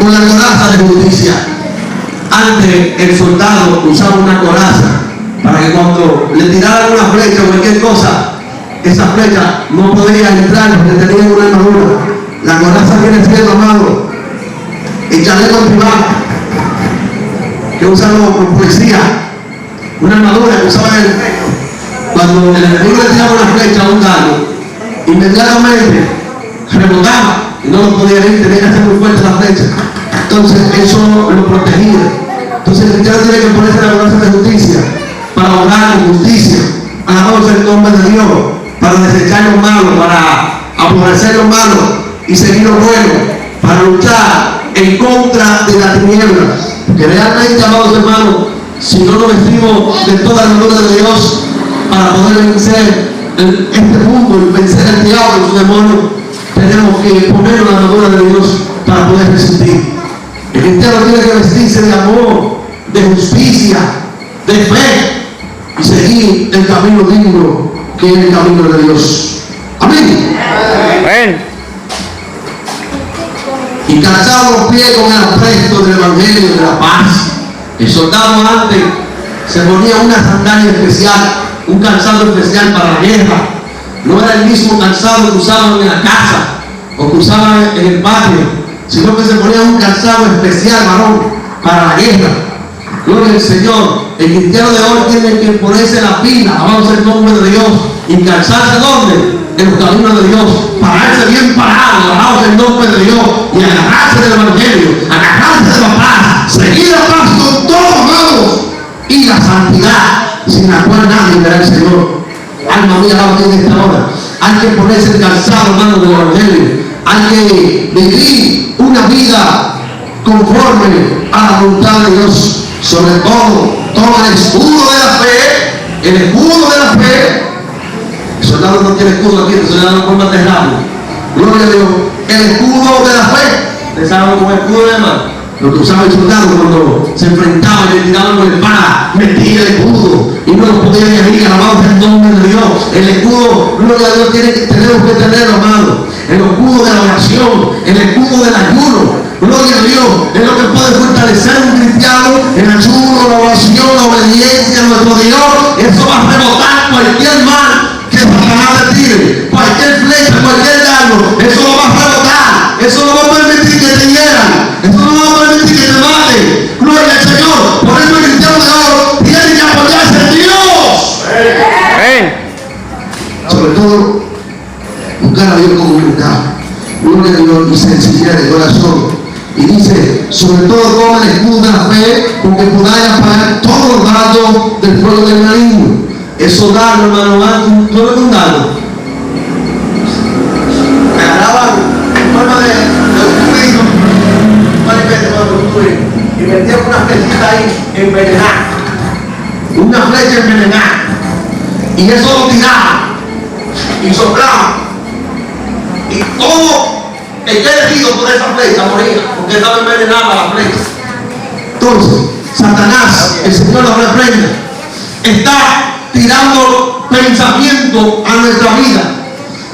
con la coraza de justicia. Antes el soldado usaba una coraza para que cuando le tiraran una flecha o cualquier cosa, esa flecha no podía entrar porque tenía una armadura. La coraza viene siendo, amado, el chaleco antibala que usan los policías, una armadura que usaban en el pecho. Cuando el enemigo le tiraba una flecha a un dardo, inmediatamente rebotaba y no lo podía ir, tenía que hacer muy fuerte la flecha. Entonces eso lo protegía. Entonces el cristiano tiene que ponerse la coraza de justicia para obrar con justicia. Alabamos el nombre de Dios, para desechar lo malo, para aborrecer lo malo y seguir lo bueno, para luchar en contra de la tiniebla. Que realmente, amados hermanos, si no nos vestimos de toda la armadura de Dios para poder vencer este mundo y vencer el diablo y sus demonios, tenemos que poner la armadura de Dios para poder resistir. El cristiano tiene que vestirse de amor, de justicia, de fe y seguir el camino digno que es el camino de Dios. Amén. Amén. Y calzado los pies con el apresto del evangelio de la paz. El soldado antes se ponía una sandalia especial, un calzado especial para la guerra. No era el mismo calzado que usaban en la casa o que usaban en el patio, sino que se ponía un calzado especial, varón, para la guerra. Gloria al Señor. El cristiano de hoy tiene que ponerse la pila, alabamos el nombre de Dios, y calzarse ¿dónde? En los caminos de Dios, pararse bien parado, alabamos el nombre de Dios, y agarrarse del evangelio, agarrarse de la paz, seguir la paz con todos, amados, y la santidad, sin la cual nadie verá al Señor. Alma mía, alaba en esta hora. Hay que ponerse el calzado, hermano, del evangelio. Hay que vivir una vida conforme a la voluntad de Dios. Sobre todo, toma el escudo de la fe, el escudo de la fe. El soldado no tiene escudo aquí, el soldado no forma de ramo. Gloria a Dios. El escudo de la fe. ¿Ustedes saben cómo es el escudo de la mano? Lo que usaba el soldado cuando se enfrentaba y le tiraban con el espada, metía el escudo y no lo podía herir, alabado el nombre de Dios. El escudo, gloria a Dios, tenemos que tenerlo, amado. El escudo de la oración, el escudo del ayuno. Gloria a Dios, es lo que puede fortalecer a un cristiano, el ayuno, la oración, la obediencia a nuestro Dios. Eso va a rebotar cualquier mal que Satanás le tire, cualquier flecha, cualquier dardo, eso lo va a rebotar, eso no va a permitir que te hieran, eso no va a permitir que te maten. Gloria al Señor. Por eso el cristiano de hoy tiene que apoyarse en Dios. Sobre todo, buscar a Dios como humildad, gloria a Dios y sencillez de corazón. Y dice, sobre todo toma el escudo de la fe, porque podáis apagar todos los dardos del fuego del maligno. Esos dardos, hermano, van, ¿tú eres un dardo? Me agarraban en forma de un y metían una flechita ahí envenenada. Una flecha envenenada. Y eso lo tiraba y soplaba. Y todo el que herido por esa flecha moría, porque estaba envenenada la flecha. Entonces, Satanás, el Señor lo reprende, está tirando pensamiento a nuestra vida,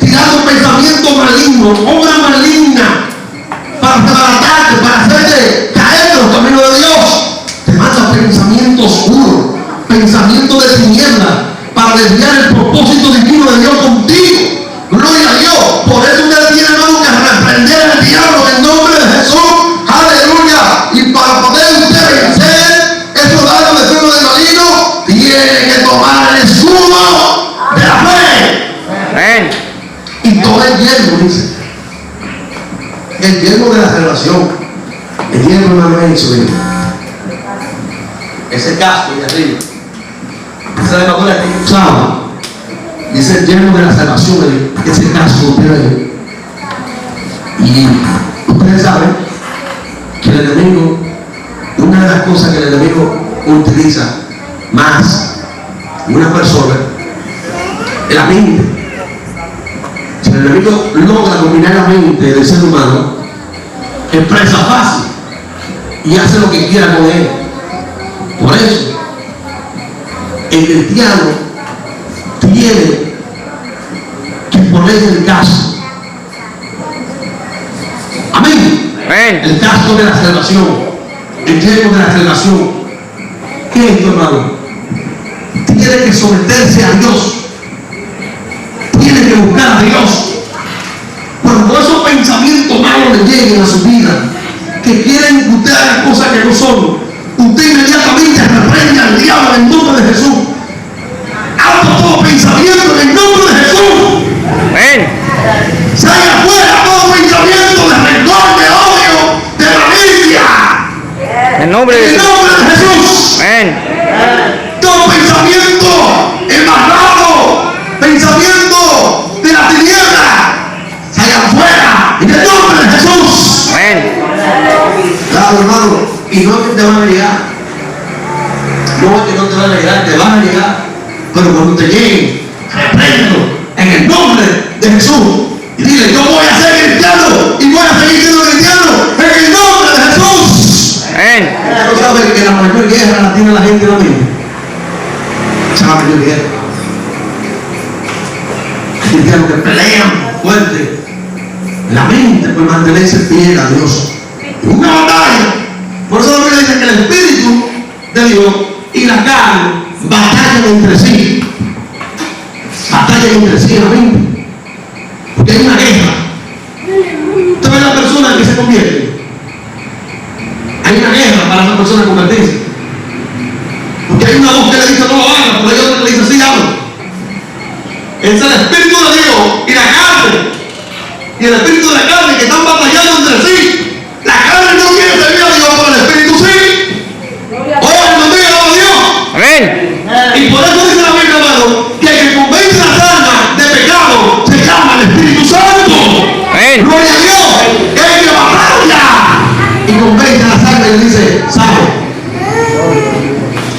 tirando pensamiento maligno, obra maligna, para desbaratarte, para hacerte caer en los caminos de Dios. Te manda pensamiento oscuro, pensamiento de tiniebla, para desviar el propósito divino de Dios contigo. Gloria a Dios. Por eso usted tiene, hermano, que reprender al diablo en nombre de Jesús. Aleluya. Y para poder usted vencer esos dardos de fuego del maligno, tiene que tomar el escudo de la fe. Amén. Y todo el yelmo, dice. El yelmo de la salvación. El yelmo, hermano, es eso, ese casco de arriba. Esa armadura que usaba. Dice el yelmo de la salvación, ese casco que ahí. Y ustedes saben que el enemigo, una de las cosas que el enemigo utiliza más en una persona es la mente. Si el enemigo logra dominar la mente del ser humano, es presa fácil y hace lo que quiera con él. Por eso, el cristiano tiene que ponerse el caso. Amén. Amén. El casco de la salvación, el yelmo de la salvación. ¿Qué es esto, hermano? Tiene que someterse a Dios, tiene que buscar a Dios. Cuando esos pensamientos malos le lleguen a su vida, que quieren que usted haga cosas que no son, usted inmediatamente reprende al diablo en el nombre de Jesús. Alto todo pensamiento en el nombre de Jesús. Amén. Salga afuera todo pensamiento de rencor, de odio, de malicia. En el nombre de En el Jesús. nombre de Jesús. Amén. Todo pensamiento embarrado, pensamiento de la tiniebla, salga afuera en el nombre de Jesús. Amén. Claro, hermano, y no es que te van a llegar, no es que no te van a llegar, te van a llegar, pero cuando te lleguen, reprendo en el nombre de Jesús y dile: yo voy a ser cristiano y voy a seguir siendo cristiano en el nombre de Jesús. Amén. ¿No sabes que la mayor guerra la tiene la gente en la mente? Esa es la mayor guerra. Cristianos que pelean fuerte en la mente por mantenerse fiel a Dios. Una batalla. Por eso la Biblia dice que el Espíritu de Dios y la carne batallan entre sí. Batallan entre sí en la mente. Porque hay una guerra. Usted ve a la persona que se convierte. Hay una guerra para esa persona convertirse. Porque hay una voz que le dice: no lo hagas, pero hay otra que le dice: sí, hazlo. Es el Espíritu de Dios y la carne. Y el Espíritu de la carne que están batallando entre sí. La carne no quiere servir a Dios, pero el Espíritu sí. ¡Oh, bendiga a Dios! Amén. Y por eso dice la Biblia, hermano, que el que convence las almas de pecado se llama el Espíritu Santo. Amén. Gloria a Dios. El que batalla y convence las almas y le dice: ¿sabe?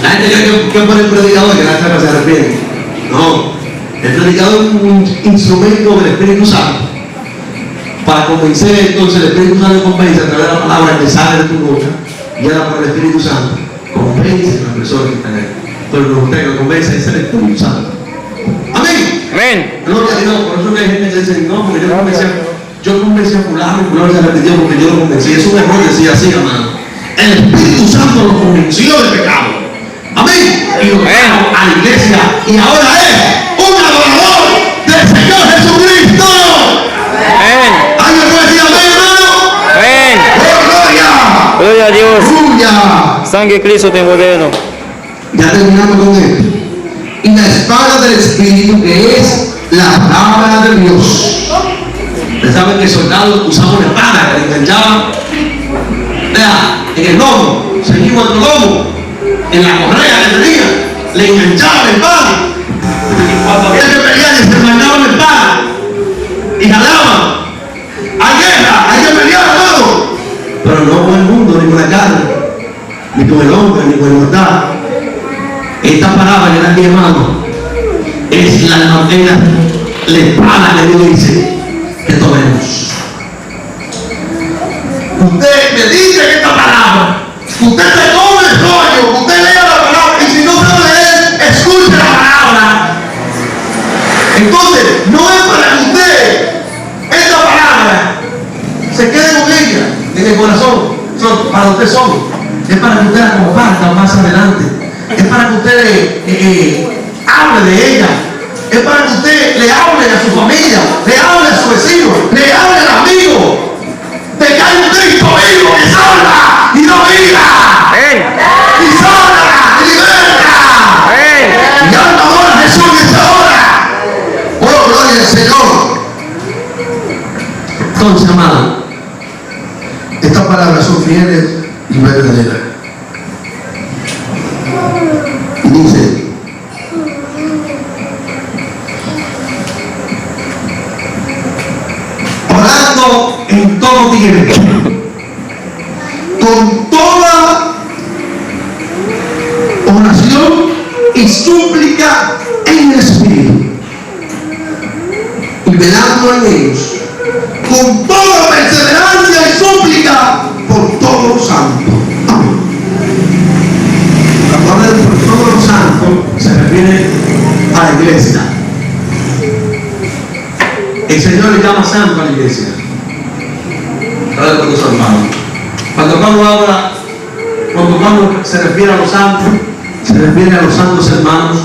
La gente cree que pone el predicador que la alma se arrepiente. No. El predicador es un instrumento del Espíritu Santo para convencer. Entonces el Espíritu Santo convence a través de la palabra que sale de tu boca, guiada por el Espíritu Santo. Convence a la persona que está en él. Pero lo convence es el Espíritu Santo. Amén. Amén. Gloria a Dios. Por eso que hay gente que dice: no, porque yo convencí a fulano y fulano se arrepintió porque yo lo convencí. Es un error decir así, hermano. El Espíritu Santo lo convenció del pecado. Amén. Y lo trajo a la iglesia. Y ahora es un adorador del Señor Jesucristo. Amén. ¿Alguien puede decir amén, hermano? Amén. ¡Oh, gloria! Gloria a Dios. ¡Aleluya! Sangre de Cristo te modelo. Ya terminamos con esto. Y la espada del Espíritu, que es la palabra de Dios. Ustedes saben que el soldado usaba una espada que le enganchaba, vea, en el lomo, seguimos otro lomo, en la correa que tenía, le enganchaba la espada. Y cuando había que pelear, se enganchaba la espada y jalaban. Hay guerra, hay que pelear, hermano. Pero no con el mundo, ni con la carne, ni con el hombre, ni con la maldad. Esta palabra que está aquí, hermano, es la espada que Dios dice que tomemos. Usted me dice esta palabra, usted se tome el rollo, usted lea la palabra, y si no sabe leer, escuche la palabra. Entonces, no es para que usted esta palabra se quede con ella en el corazón, para usted solo. Es para que usted la comparta más adelante. Es para que usted hable de ella. Es para que usted le hable a su familia, le hable a su vecino, le hable al amigo de que hay un Cristo vivo que salva y no vida. Amén. Y sana y liberta. Amén. Y alma adora a Jesús en esta hora. Oh, gloria al Señor. Entonces, amado, estas palabras son fieles y verdaderas. Dice: orando en todo tiempo, con toda oración y súplica en el Espíritu, y velando en ellos, con toda perseverancia y súplica por todos los santos. Amén. Cuando habla de por todos los santos, se refiere a la iglesia. El Señor le llama santo a la iglesia. Ahora con tus hermanos. Cuando Pablo se refiere a los santos, se refiere a los santos hermanos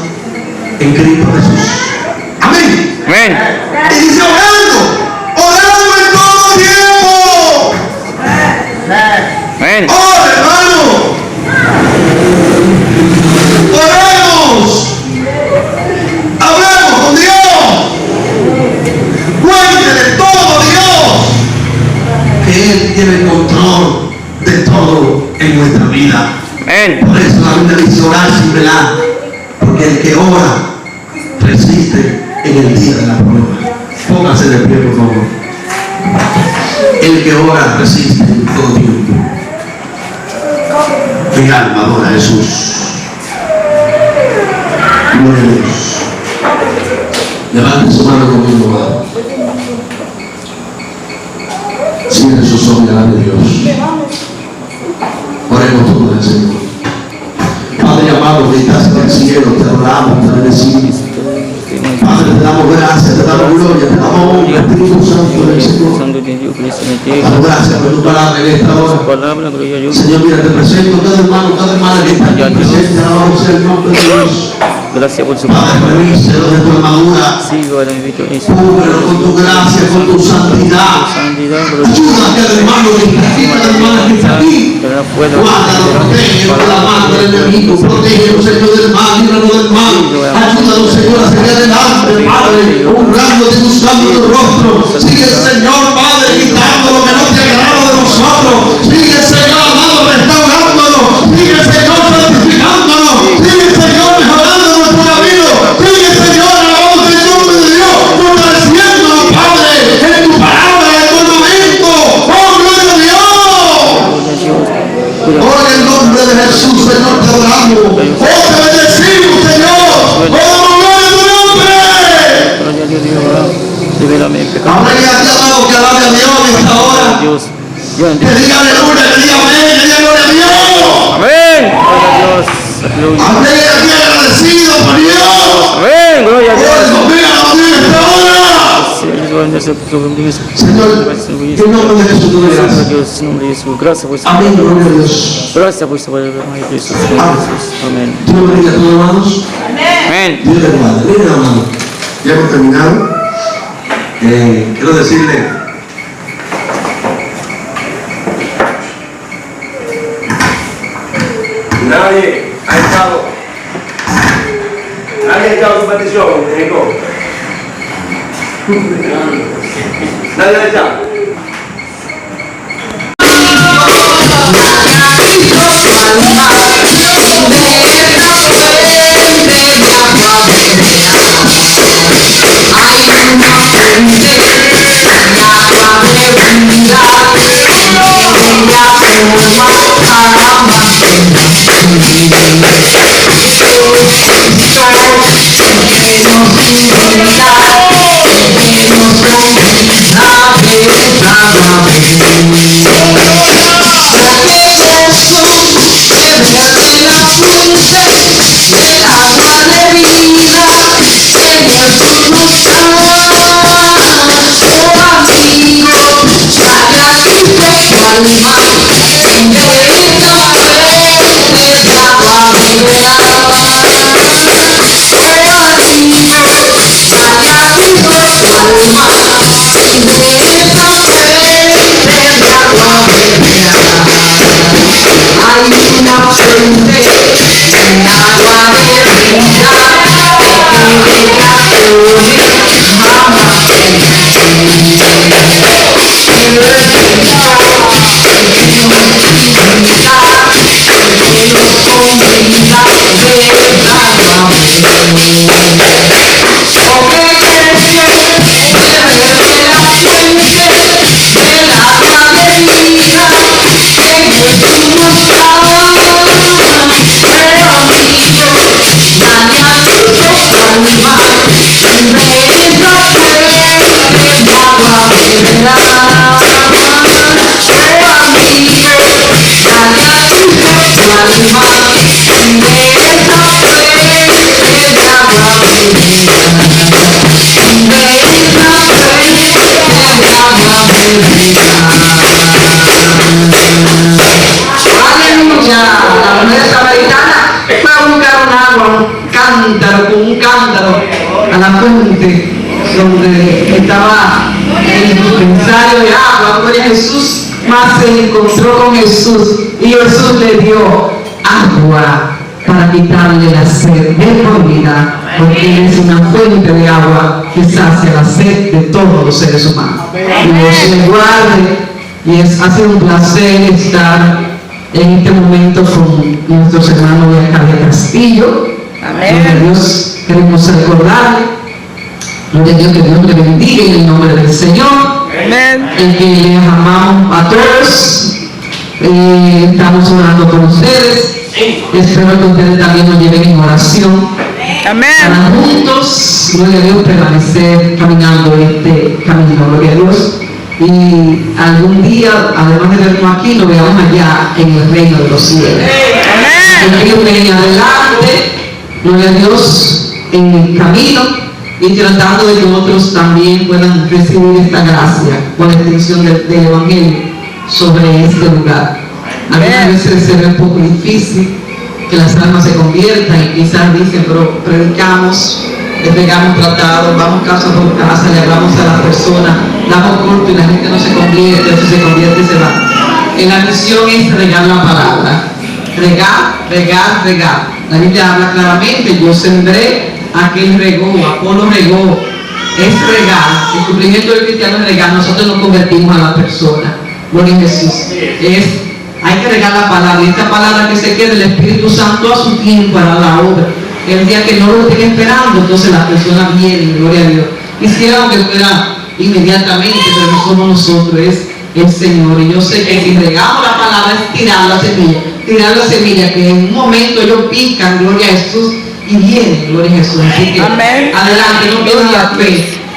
en Cristo Jesús. Amén. Amén. Y dice orando en todo tiempo. Amén. ¡Oh, hermano! ¡Oremos! ¡Hablemos con Dios! ¡Cuéntele todo a Dios! Que Él tiene el control de todo en nuestra vida. Amén. Por eso la Biblia dice orar sin velar. Porque el que ora resiste en el día de la prueba. Póngase de pie, por favor. El que ora resiste en todo tiempo. Mi alma adora a Jesús. Gloria a Dios. Levante su mano conmigo, amado. Cierre sus ojos y alabe a Dios. Oremos todos al Señor. Padre amado que estás en el cielo, te adoramos, te bendecimos. Padre, te damos gracias, te damos gloria, te damos honra, Espíritu Santo del Señor. Te damos gracias por tu palabra en esta hora. Señor, mira, te presento cada hermano, cada hermana que está aquí presente. Alabado sea el nombre de Dios. Gracias por su Padre, permíselo de tu armadura. Cúbrelo con tu gracia, con tu santidad. Ayuda a cada hermano que está aquí, cada hermana que está aquí. Guárdalo, protégelo de la mano del enemigo. Protégelo, Señor, del mal, líbranos del mal. Ayúdanos, Señor, a seguir adelante, Padre, honrándote y buscando tu rostro. Sigue, Señor, Padre, quitando lo que no te agrada de nosotros. Sigue, Señor, amado, restaurándonos. Sigue, Señor, santificándonos. Sigue, Señor, mejorando nuestro camino. Sigue, Señor, alabado sea el nombre de Dios, fortaleciéndonos, Padre, en tu palabra, en tu momento. ¡Oh, gloria a Dios! Oh, en el nombre de Jesús, Señor, te adoramos. Oh, te bendecimos, Señor. Oh, gloria a tu nombre. Ahora ya te amado, que alabe a Dios en esta hora. Que diga aleluya, que diga amén, que diga gloria a Dios. Amén. Amén, aquí agradecido por Dios. Amén. Gloria a Oh, Dios. bendiga a Dios en esta hora. Señor, en nombre de Jesús, te doy gracias. Gracias. Amén, gloria a Dios. Gracias por saber Jesús. Amén. Dios bendiga a todos, hermanos. Amén. Dios les guarde. Miren, hermano, ya hemos terminado. Quiero decirle, nadie ha echado su petición, México. Nadie ha echado. Baby, llegado a la fuente donde estaba el dispensario de agua, porque Jesús más se encontró con Jesús y Jesús le dio agua para quitarle la sed de por vida, porque Él es una fuente de agua que sacia la sed de todos los seres humanos. Dios le guarde, y ha sido un placer estar en este momento con nuestros hermanos de acá de Castillo. Gloria a Dios, queremos recordarle, gloria a Dios, que Dios le bendiga en el nombre del Señor. El que les amamos a todos, estamos orando por ustedes. Espero que ustedes también nos lleven en oración para juntos, gloria a Dios, permanecer caminando este camino, gloria a Dios, y algún día, además de vernos aquí, lo veamos allá en el reino de los cielos. Ellos ven adelante, gloria a Dios, en el camino y tratando de que otros también puedan recibir esta gracia con la extensión del Evangelio sobre este lugar. Algunas veces se ve un poco difícil que las almas se conviertan y quizás dicen, pero predicamos, le pegamos tratados, vamos casa por casa, le hablamos a las personas, damos culto y la gente no se convierte, o se convierte y se va. La misión es regar la palabra, regar. La Biblia habla claramente, yo sembré, aquel regó, Apolo regó, es regar. El cumplimiento del cristiano es regar, nosotros nos convertimos a la persona. Gloria a Jesús. Hay que regar la palabra, y esta palabra que se quede, el Espíritu Santo a su tiempo para la obra. El día que no lo estén esperando, entonces las personas vienen, gloria a Dios. Quisiéramos que fuera inmediatamente, pero no somos nosotros, es el Señor. Y yo sé que si regamos la palabra es tirar la semilla, que en un momento ellos pican, gloria a Jesús, y vienen, gloria a Jesús. Así que adelante, no pierdan la fe,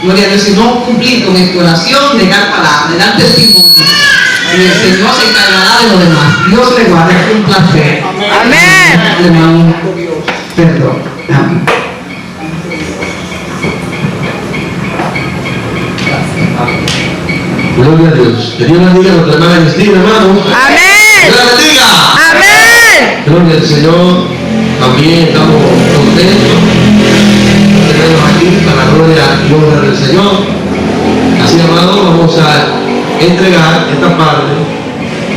gloria a Dios, sino cumplir con esta oración, negar palabra, dar testimonio. Y el Señor se encargará de lo demás. Dios le guarde, es un placer. Amén. Hermano, perdón. Amén. Gloria a Dios. Que Dios bendiga a nuestra hermana Cristina, hermano. Amén. Dios la bendiga. Amén. Gloria al Señor. También estamos contentos de tenerlos aquí para la gloria y honra del Señor. Así, amado, vamos a entregar esta parte,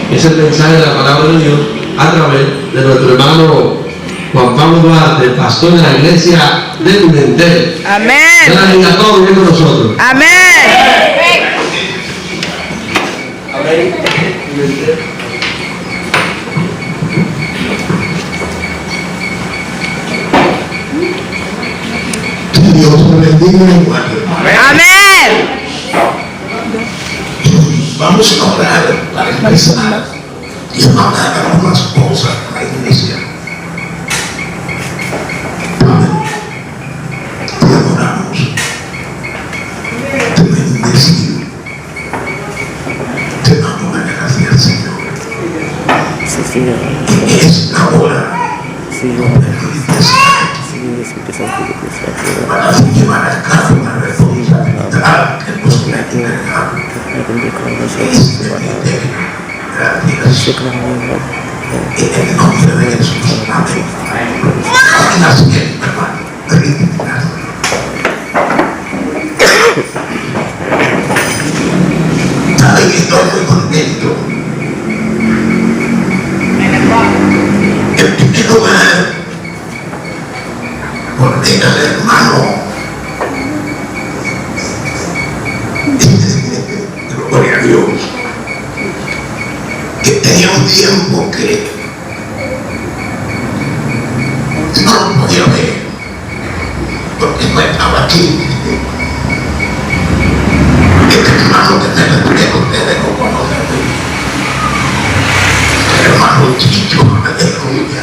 que es el mensaje de la palabra de Dios, a través de nuestro hermano Juan Pablo Duarte, pastor de la iglesia de Pimentel. Amén. Dios la bendiga a todos, bien con nosotros. Amén. Que Dios te bendiga y guarde. Amén. Vamos a orar para empezar y hablar algunas cosas a la iglesia. Padre, te adoramos, te bendecimos, te damos las gracias, Señor. En esta hora nos permites para llevar a cabo la responsabilidad que nos ha entregado. Gracias. En el nombre de Jesús. Amén. Ahora siempre, hermano. Ay, estoy muy contento. En primer lugar, porque el hermano, gloria a Dios, que tenía un tiempo que no lo podía ver, porque no estaba aquí. Este hermano que ustedes no conocen, el hermano Chicho, aleluya.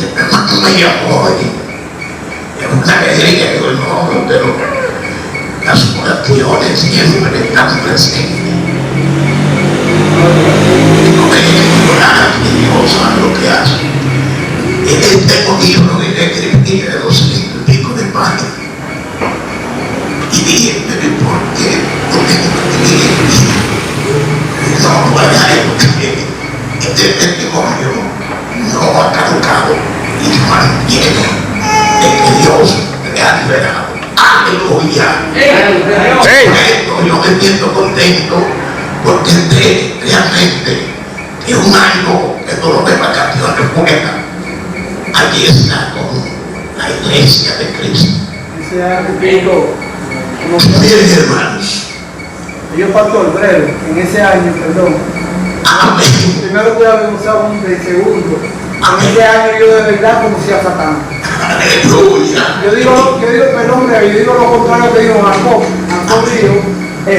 El hermano me llamó y es una alegría que el nombre, pero las oraciones siempre están presentes. No me dejen llorar, ni Dios sabe lo que hace. Tengo libros de escribir de 200 y pico de páginas. Y dije, pero ¿por qué? Porque no puede ser porque este testimonio no ha caducado y se mantiene de que Dios ha liberado. Aleluya. Yo me siento contento porque sé realmente que un año que no lo de vacaciones fuera, allí está con la iglesia de Cristo. Miren, hermanos. Yo, pastor, breve, en ese año, perdón. Amén. Primero voy a denunciar un de segundo. En ese año yo de verdad conocí a Satán. Aleluya. Yo digo, perdón, breve, yo digo lo contrario que dijo Jacob. Jacob dijo,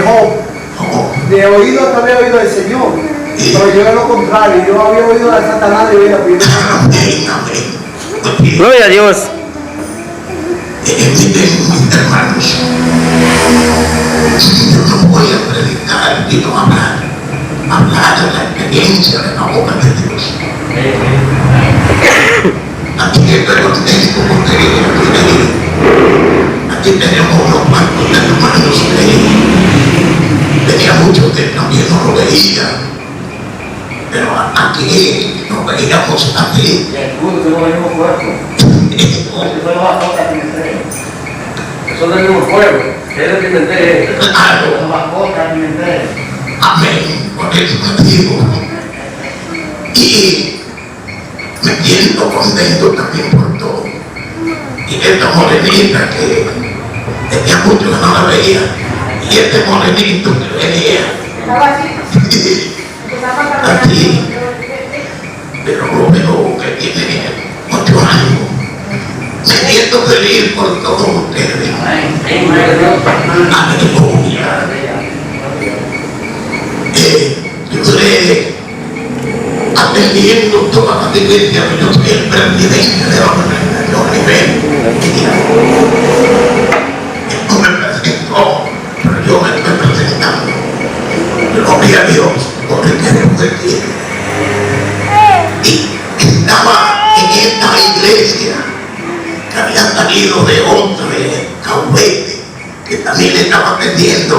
Job, de oído hasta había oído del Señor. Pero yo era lo contrario, yo había oído a Satanás de vida. Amén, amén. Gloria a Dios. Miren, hermanos, yo no voy a predicar y no hablar de la experiencia de la obra de Dios. Aquí estoy contento porque aquí tenemos unos cuantos hermanos que tenía mucho que también no lo veía, pero aquí nos veíamos aquí. Eso del mismo pueblo, es el Pimentel. Claro. Amén. Por eso me digo. Y me siento contento también por todo. Y esta morenita que tenía mucho que no la veía, y este morenito que venía aquí, pero lo veo que tiene 8 años. Me siento feliz por todos ustedes. Aleluya. Yo le atendiendo todas las iglesias, yo soy el presidente de la organización no me presentó, pero yo me estoy presentando. Gloria a Dios por el que me tiene. Y estaba en esta iglesia que había salido de otro Cahuete, que también le estaba atendiendo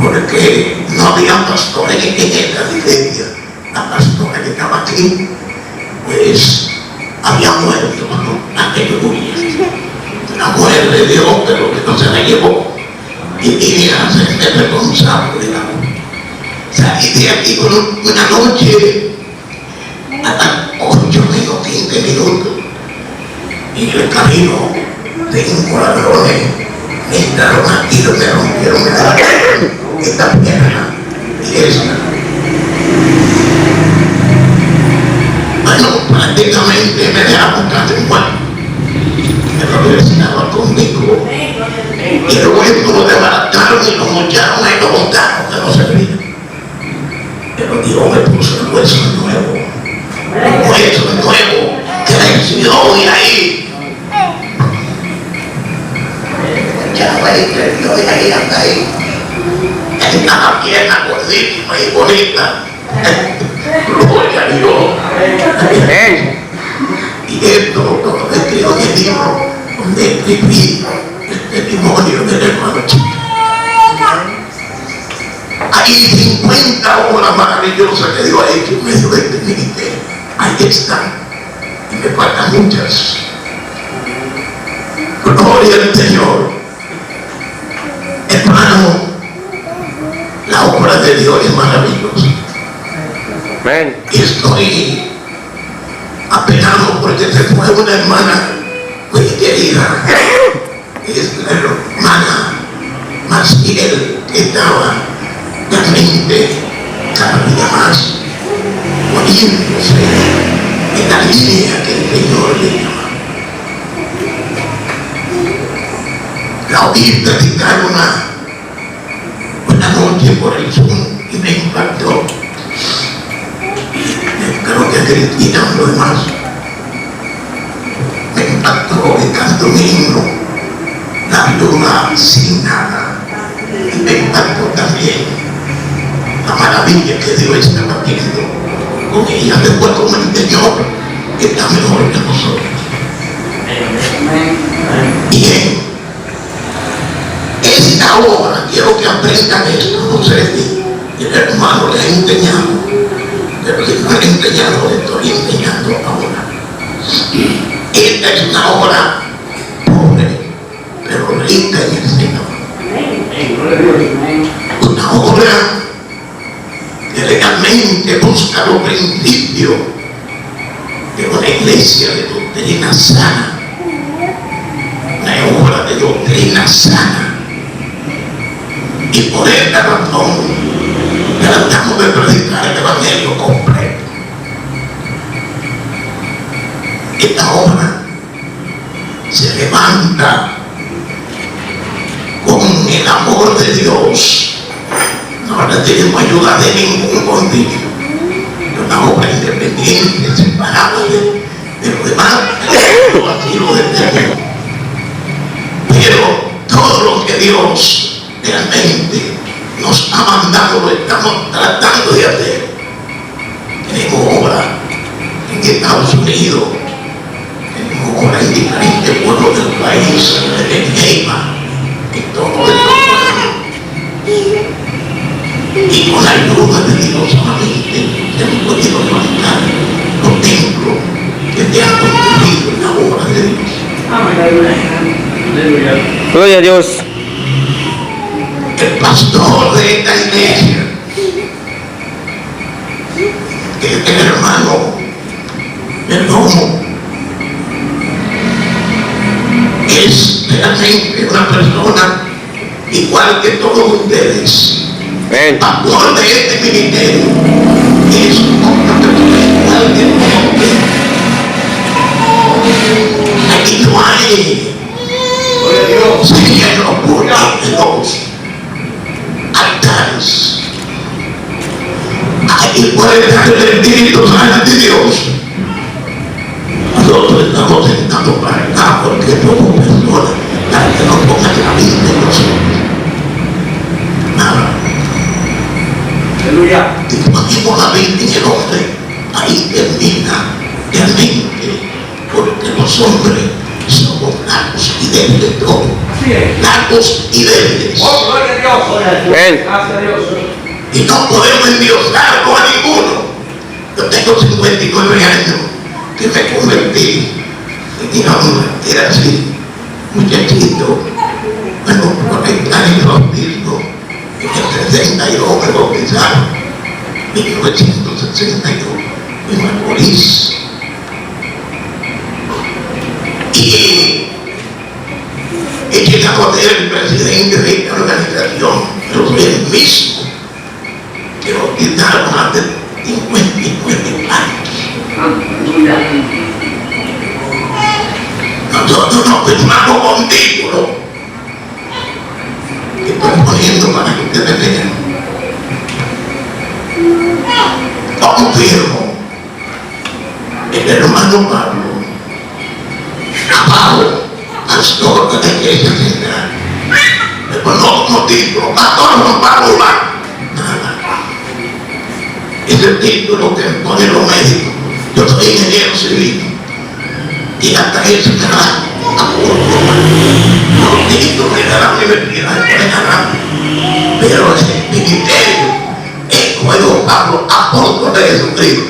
porque no había pastores en esta iglesia. La pastora que estaba aquí pues había muerto, ¿no? Aleluya. La mujer de Dios, pero que no se la llevó y vine a hacerme responsable de la mujer. Salí de aquí con una noche a las 8 menos 15 minutos y en el camino 5 ladrones me entraron aquí y me rompieron esta pierna y esta. Bueno, prácticamente me dejaron casi muerto. Pero estaba conmigo y luego lo desbarataron y lo mocharon y lo montaron que no servía. Pero Dios me puso el hueso nuevo, creció y ahí ya veis, yo de ahí hasta ahí está la pierna gordísima y bonita. Gloria a Dios. Y esto todo escrito en el libro donde escribí el testimonio del hermano Chico. Hay 50 obras maravillosas que Dios ha hecho en medio de este ministerio. Ahí están. Y me faltan muchas. Gloria al Señor. Hermano, la obra de Dios es maravillosa. Y estoy apenado porque se fue una hermana muy querida. Es la hermana Maciel, que estaba realmente cada día más poniéndose en la línea que el Señor le llama. La oí platicar una noche por el Zoom y me impactó. Creo que Cristina lo demás me impactó el canto un himno, la luna sin nada, y me impactó también la maravilla que Dios está haciendo con ella después con el Señor que está mejor que nosotros. Bien, esta obra quiero que aprendan esto, no sé si el hermano le ha enseñado, pero si no le he enseñado, le estoy enseñando ahora. Esta es una obra pobre, que busca los principios de una iglesia de doctrina sana, una obra de doctrina sana. Y por esta razón tratamos de predicar el evangelio completo. Esta obra se levanta con el amor de Dios. No le tenemos ayuda de ningún condicio. Es una obra independiente, separada de los demás. Así lo determinamos. Pero todo lo que Dios realmente nos ha mandado lo estamos tratando de hacer. Tenemos obra en Estados Unidos, tenemos obra en diferentes pueblos del país, en Neima, en todo esto. Y con la ayuda de Dios solamente hemos podido levantar los templos que te han construido en la obra de Dios. Gloria a Dios. El pastor de esta iglesia, que es el hermano Perdomo, es realmente una persona igual que todos ustedes. Amén. Pastor de este ministerio es una persona igual que todos ustedes. Aquí no hay cielo por los altares. Aquí puede estar el Espíritu Santo de Dios. Nosotros estamos sentados para acá porque somos personas para que nos pongan la vida en nosotros. Nada. Aleluya. Si ponemos la vida en el hombre, ahí termina realmente, porque los hombres somos flacos y débiles todos. Flacos y débiles. Oh, gloria a Dios. Amén. Gracias a Dios. Y no podemos endiosarlo a ninguno. Yo tengo 59 años que me convertí, digamos, era así, muchachito. Bueno, por estar en el bautismo, en el 62 me bautizaron, en 1962, en Macorís. Y llegamos a ser el presidente de esta organización, pero soy el mismo que bautizaron hace 59 años. Nosotros nos firmamos con título que estoy poniendo para que ustedes vean. ¿Cómo firmo? El hermano Pablo, pastor de la iglesia central. Le pongo como título, pastor Juan Pablo Blanco. Nada. Es el título que pone los médicos. Yo soy ingeniero civil y hasta eso me da los títulos de la universidad de Colegio, pero el ministerio es como Pablo, apóstol de Jesucristo.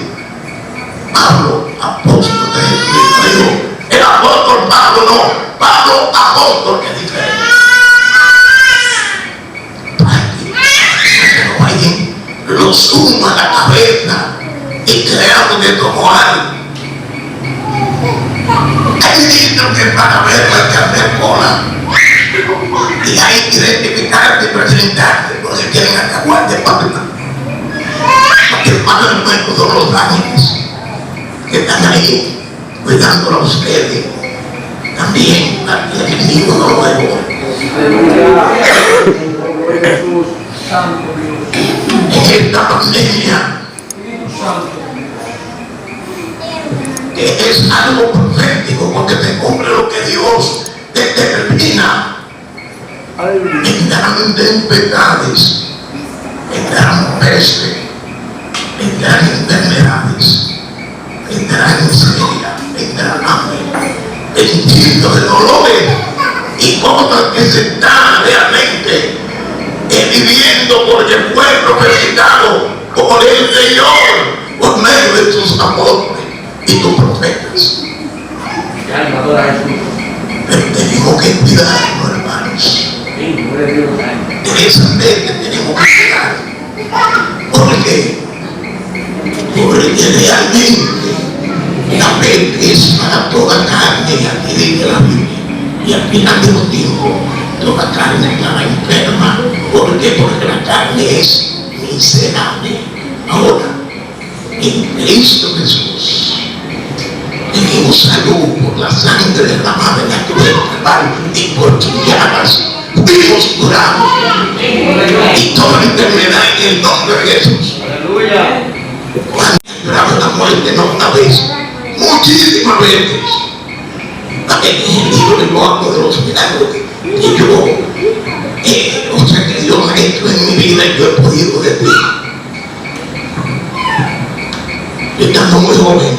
Pablo, apóstol de Jesucristo. El apóstol Pablo no, Pablo apóstol, que es diferente. Para que alguien lo suma a la cabeza y creamos de como algo. Hay ministros que para verlo hay que hacer cola y hay que identificarse y presentarse porque quieren acabar de papel. Porque el Padre Nuestro son los ángeles que están ahí cuidándolo a ustedes. También el enemigo no lo devora. En esta pandemia que es algo profético porque se cumple lo que Dios determina. Vendrán tempestades, vendrán peste, vendrán enfermedades, vendrán miseria, vendrán hambre, vendrán de dolores y cosas que se están realmente viviendo porque fue profetizado por el Señor por medio de sus apóstoles y tus profetas. Pero tenemos que cuidarnos, hermanos. De esa fe que tenemos que cuidar. Porque Porque realmente la mente es para toda carne, y aquí dice la Biblia. Y al final de los tiempos, toda carne estaba enferma. ¿Por qué? Porque la carne es miserable. Ahora, en Cristo Jesús, tenemos salud por la sangre derramada en la cruz del Calvario, y por sus llagas fuimos curados. Y toda enfermedad en el nombre de Jesús. Aleluya. Cuando lloraba la muerte, no una vez, muchísimas veces. En el libro de los milagros que yo, o sea, que Dios ha hecho en mi vida, yo he podido decir. Estando muy joven,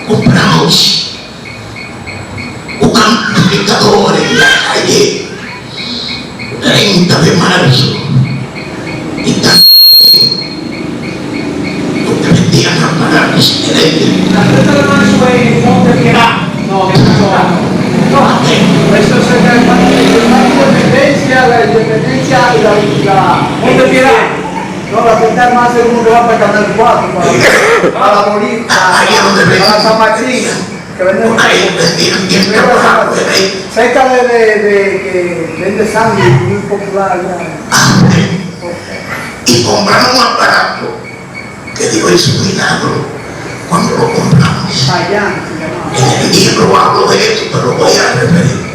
compramos un amplificador en la calle 30 de marzo y también donde vendían aparatos eléctricos. Eso es la independencia y la Monte Piedad. No, la gente más el mundo va para Canal 4, para morir, para San Martín, que venden cerca de que vende sangre, muy popular allá. Y compramos un aparato que Dios hizo un milagro cuando lo compramos. Allá, En el libro hablo de esto, pero voy a referir.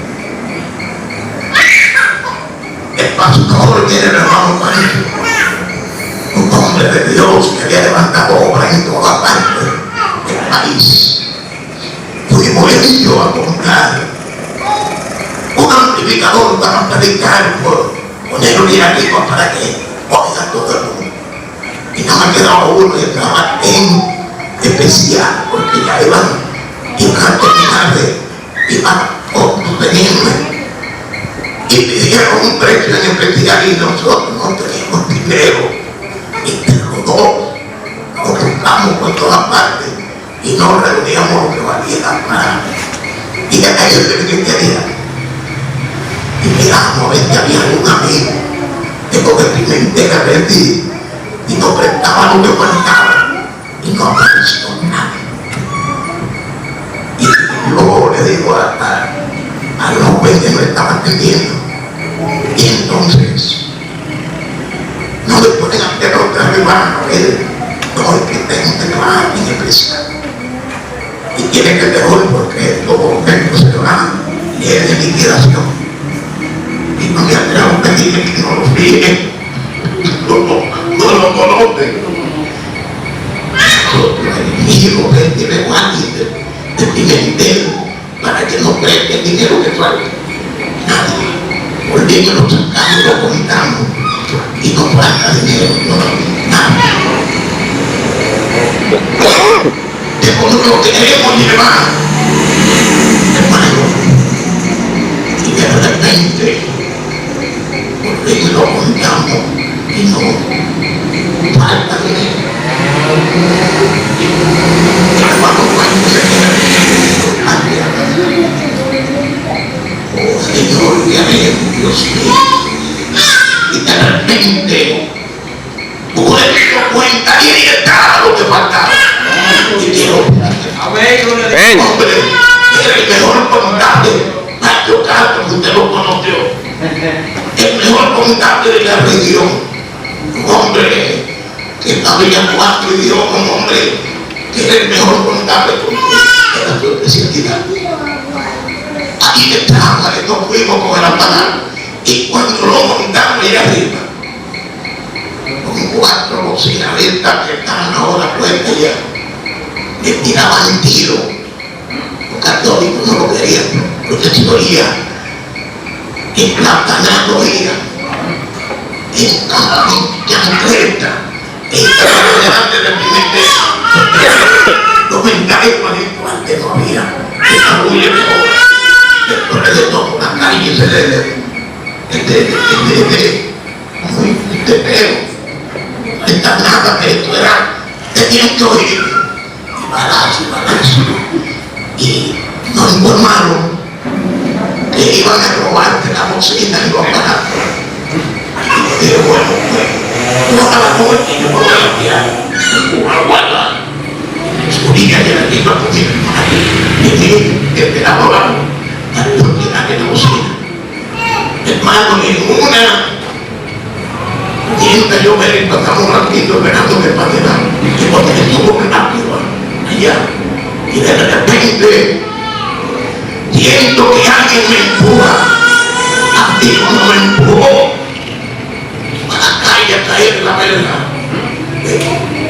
El pastor que era el hermano Pancho, un hombre de Dios que había levantado obras en toda parte del país. Fuimos él y yo a comprar un amplificador para predicar, por ponerlo bien arriba para que oiga todo el mundo. Y nada más quedaba uno y estaba en especial, porque ya iban a terminar iban a obtenerme. Y pidieron un precio en especial y nosotros no teníamos dinero. Y los dos nos buscamos por todas partes y no reuníamos lo que valía la plata. Y de ahí el que quería. Y miramos a ver que había un amigo que con el Pimentel a rendir y nos prestaba lo que faltaba y no apareció nada. Y luego le digo al joven que nos estaba atendiendo, y entonces no le pueden hacer otra hermano, él no es que tenga un teclado en especial y tiene que mejor porque los momentos se van y es de liquidación y no me atrevo a pedirle que no lo fíe, no lo conoce. El hijo que tiene guantes de Pimentel para que no preste el dinero que falta. Nadie. Volvimos, lo sacamos, lo contamos y no falta dinero, nada. De como lo queremos llevar, hermano, y de repente volvimos, lo contamos y no falta dinero. Hermano, cuando se oh Señor, ya ves, Dios mío. Y de repente pude dar cuenta y ahí estaba lo que faltaba. Y quiero hombre, era el mejor contable, Mario Castro, usted lo conoció. El mejor contable de la región. Un hombre que sabía 4 idiomas, un hombre que era el mejor contable de su especialidad. Aquí estaba, nos fuimos con el aparato y cuando lo montamos ahí arriba, con 4 bocinas abiertas que estaban ahora puestas ya, le tiraban tiro. Los católicos no lo querían, porque se oía, en platanado oía, en chancleta, en delante del Pimentel, los mentales que no había, esa bulla de obra. Después de todo, la calle se no está nada que esto era, tenían que oír, y balazo, y nos informaron que iban a robarte la bocina y los aparatos. Y yo dije, bueno, pues, no a la muerte, yo me voy a enviar. guarda, subía de la misma comida, y que te la volamos, porque la que no cocina. Hermano, en una, mientras yo me estamos un ratito esperando que pase nada, y cuando me estuvo rápido allá, y de repente siento que alguien me empuja, así como me empujó para la calle a caer en la verga,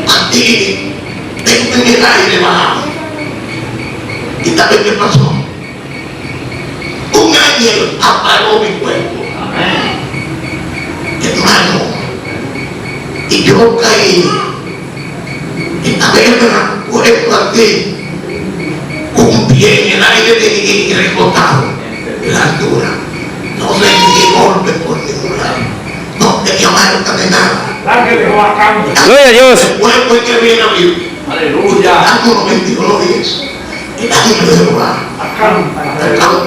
así en el aire bajado. ¿Y sabes qué pasó? Un ángel apagó mi cuerpo, hermano, y yo caí en la verga, puesto así, un pie en el aire y recostado en la altura. No sentí golpe por ningún lado, no tenía marca de nada. Gloria a Dios. Después fue que viene a vivir. Aleluya. Año 91 días, el año de Jehová.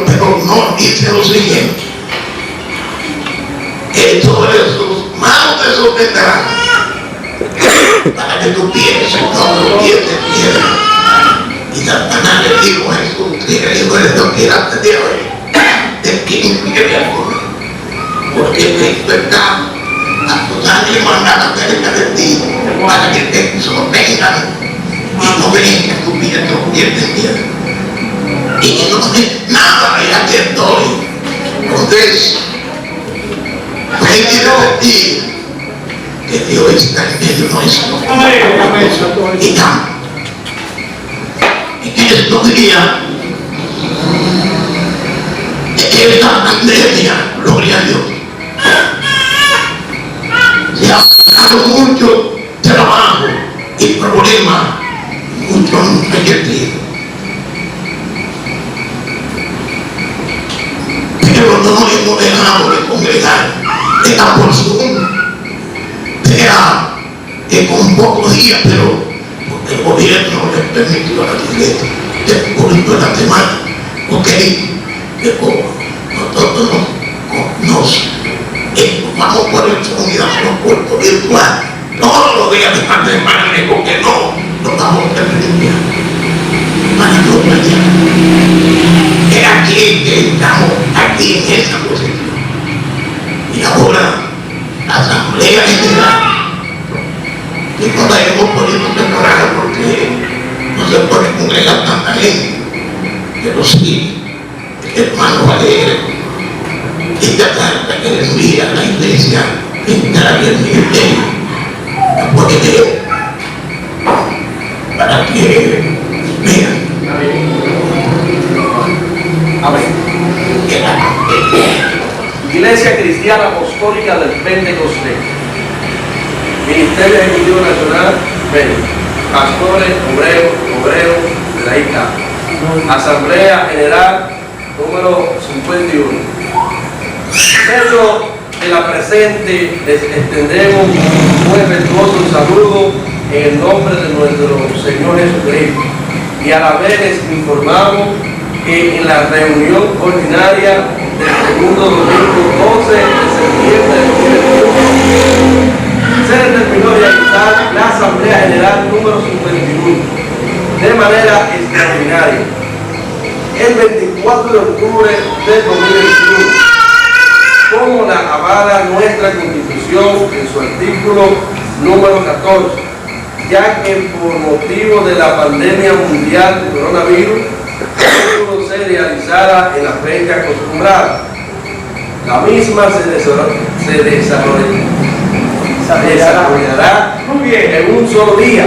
Pero no dice lo siguiente: que sobre sus manos te sostendrán para que tú pienses como los pies de piedra. Y Satanás le dijo a Jesús, que le dijo, esto que era de hoy, de quién quiere alguno, porque Cristo está a tus ángeles mandados cerca de ti para que te sostengan y no ven que tu pies de piedra. Y no sé nada, y aquí estoy. Entonces, ¿qué quiere decir? Que Dios está en medio nuestro. Y ya, en estos días, esta pandemia, gloria a Dios, se ha dado mucho trabajo y problemas, mucho fallecidos. Pero no nos hemos dejado de congregar, sea por Zoom, sea con pocos días, pero porque el gobierno les permitió a la iglesia de público en la semana, ok, nosotros nos vamos por el Zoom y damos cuerpo virtual todos los días de la semana, porque no nos vamos a permitir para no fallar. Es aquí que estamos, aquí en esa posición. Y ahora, la Asamblea General, que no la hemos podido preparar porque no se puede congregar tanta gente, pero sí, hermano Valero, esta carta que le envía a la iglesia entrar en el ministerio, la puede leer para que vean. Iglesia Cristiana Apostólica del Pentecostés, Ministerio Ejecutivo Nacional, pastores, obreros de la isla, Asamblea General número 51. Dentro de la presente les extendemos un respetuoso saludo en el nombre de nuestro Señor Jesucristo, y a la vez les informamos que en la reunión ordinaria del segundo domingo 12 de septiembre de 2021 se determinó realizar la Asamblea General número 51 de manera extraordinaria el 24 de octubre de 2021, como la avala nuestra Constitución en su artículo número 14, ya que por motivo de la pandemia mundial de coronavirus no pudo ser realizada en la fecha acostumbrada. La misma se desarrollará en un solo día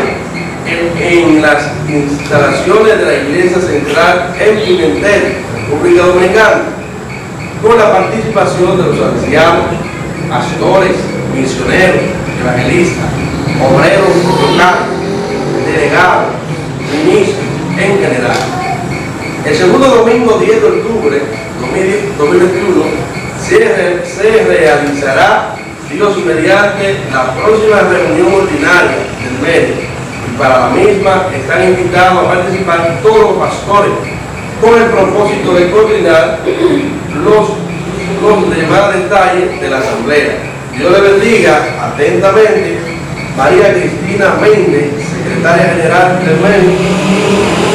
en las instalaciones de la Iglesia Central en Pimentel, República Dominicana, con la participación de los ancianos, pastores, misioneros, evangelistas, obreros locales, delegados, ministros en general. El segundo domingo 10 de octubre de 2021 se realizará, Dios mediante, la próxima reunión ordinaria del medio, y para la misma están invitados a participar todos los pastores con el propósito de coordinar los demás detalles de la asamblea. Dios le bendiga atentamente, María Cristina Méndez, secretaria general del MEN,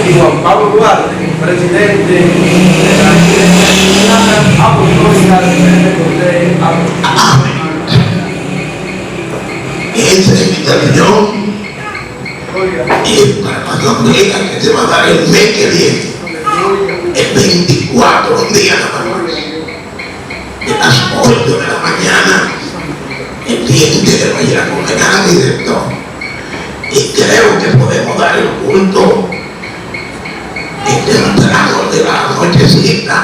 y Juan Pablo Duarte, presidente de la Iglesia Apostólica de Pentecostés. Amén. Esa invitación es para la asamblea que se va a dar el mes que viene, el 24, un día nada más, de las 8 de la mañana, el día entero va a ir a condenar a mi director. Y creo que podemos dar el culto temprano de la nochecita,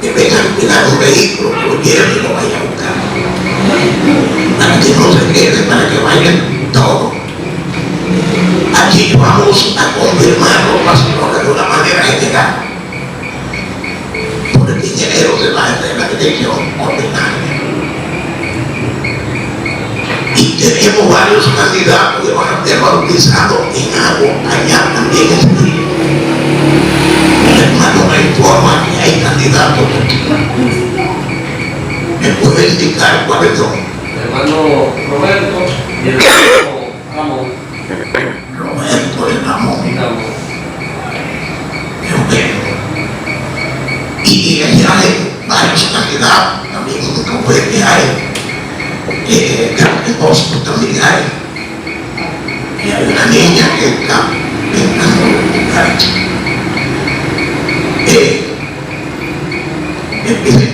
que vengan a cuidar un vehículo, que lo lleve y lo vaya a buscar, para que no se quede, para que vayan todos. Aquí vamos a confirmarlo, pastor, de una manera general, por el dinero se va a hacer la dirección ordinaria. Y tenemos varios candidatos que van a ser bautizados en agua allá también en este día. El hermano me informa que hay candidatos aquí. ¿Me puede indicar cuáles son? El hermano Roberto y el hermano Ramón. Roberto y Ramón. Y allá hay varios candidatos, también uno fue que hay. Carmen Bosco también hay. Y hay una niña que está en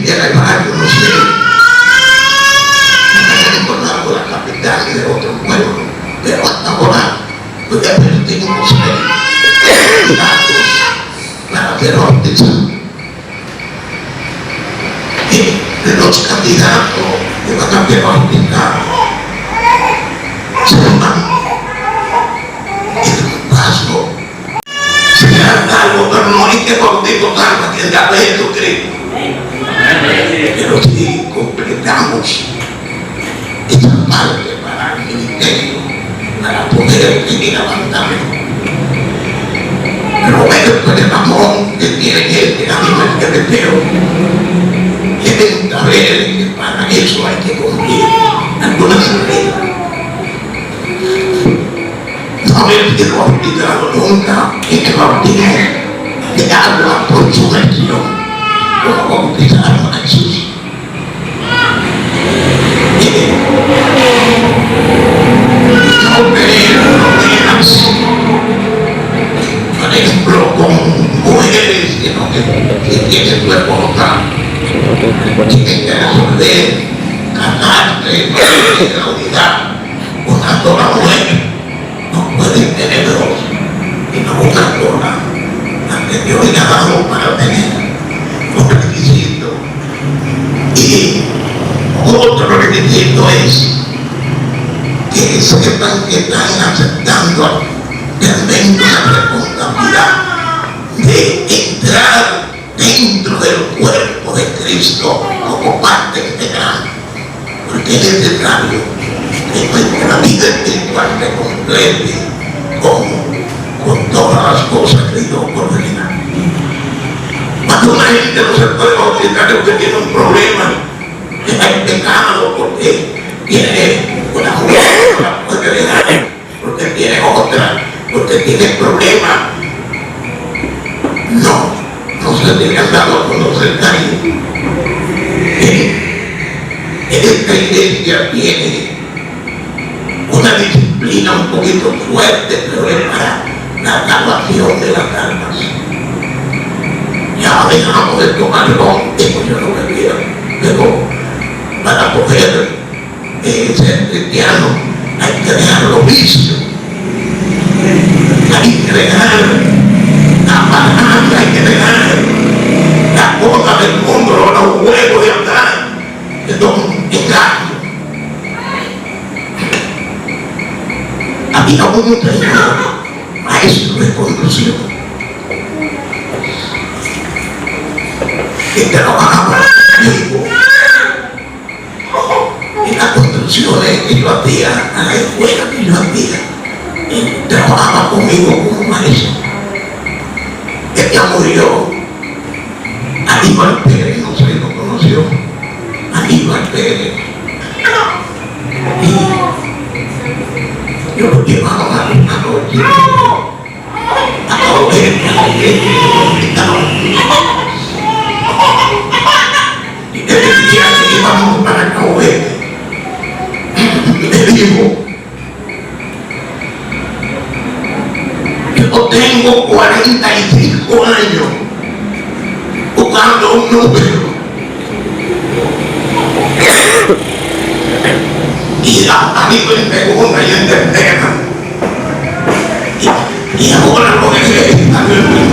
el barrio, no sé, me han informado la capital de otro pueblo, pero hasta ahora todavía tenemos datos para ser bautizados. Los candidatos que van a ser bautizados se van en un paso. Será algo, pero no hay que bautizar para que ya ve Jesucristo. Pero si completamos esta parte para el ministerio, para poder seguir avanzando. Roberto de Ramón, que tiene gente, a mí me deseo. Deben saber que para eso hay que cumplir algunas reglas. No haber sido bautizado nunca en el bautismo de agua por sumersión, como bautizaron a Jesús. No tener problemas, por ejemplo, con mujeres que tienen su esposa, tienen que resolver, casarse, la unidad, una sola mujer, no pueden tener dos, sino una sola, la que Dios le ha dado para tener un requisito. Y otro requisito es que sepan que están aceptando realmente la responsabilidad de entrar dentro del cuerpo de Cristo como parte integral, porque es necesario que nuestra vida espiritual se complete con todas las cosas que Dios ordena. Cuando una gente no se puede bautizar es porque tiene un problema, que hay pecado, porque tiene una mujer que no la puede dejar, porque tiene otra, porque tiene problemas. No se le han dado a conocer ahí. Esta iglesia tiene una disciplina un poquito fuerte, pero es para la salvación de las almas. Ya dejamos de tomar eso yo no me quiero, pero para poder ser cristiano hay que dejar los vicios, hay que dejar la parada, hay que dejar la cosa del mundo, los juegos de andar, de un engaño. Había un señor, maestro de conducción, que trabajaba conmigo en las construcciones que yo hacía, a la escuela que yo hacía. Él trabajaba conmigo como maestro. Él ya murió. Aníbal Pérez, no sé si lo conoció. Aníbal Pérez. llevaron a noche. Y me decía que íbamos para Cahuete. Me dijo, yo tengo 45 años buscando un número. Y a mí me pegó una y en tercera. Y ahora lo que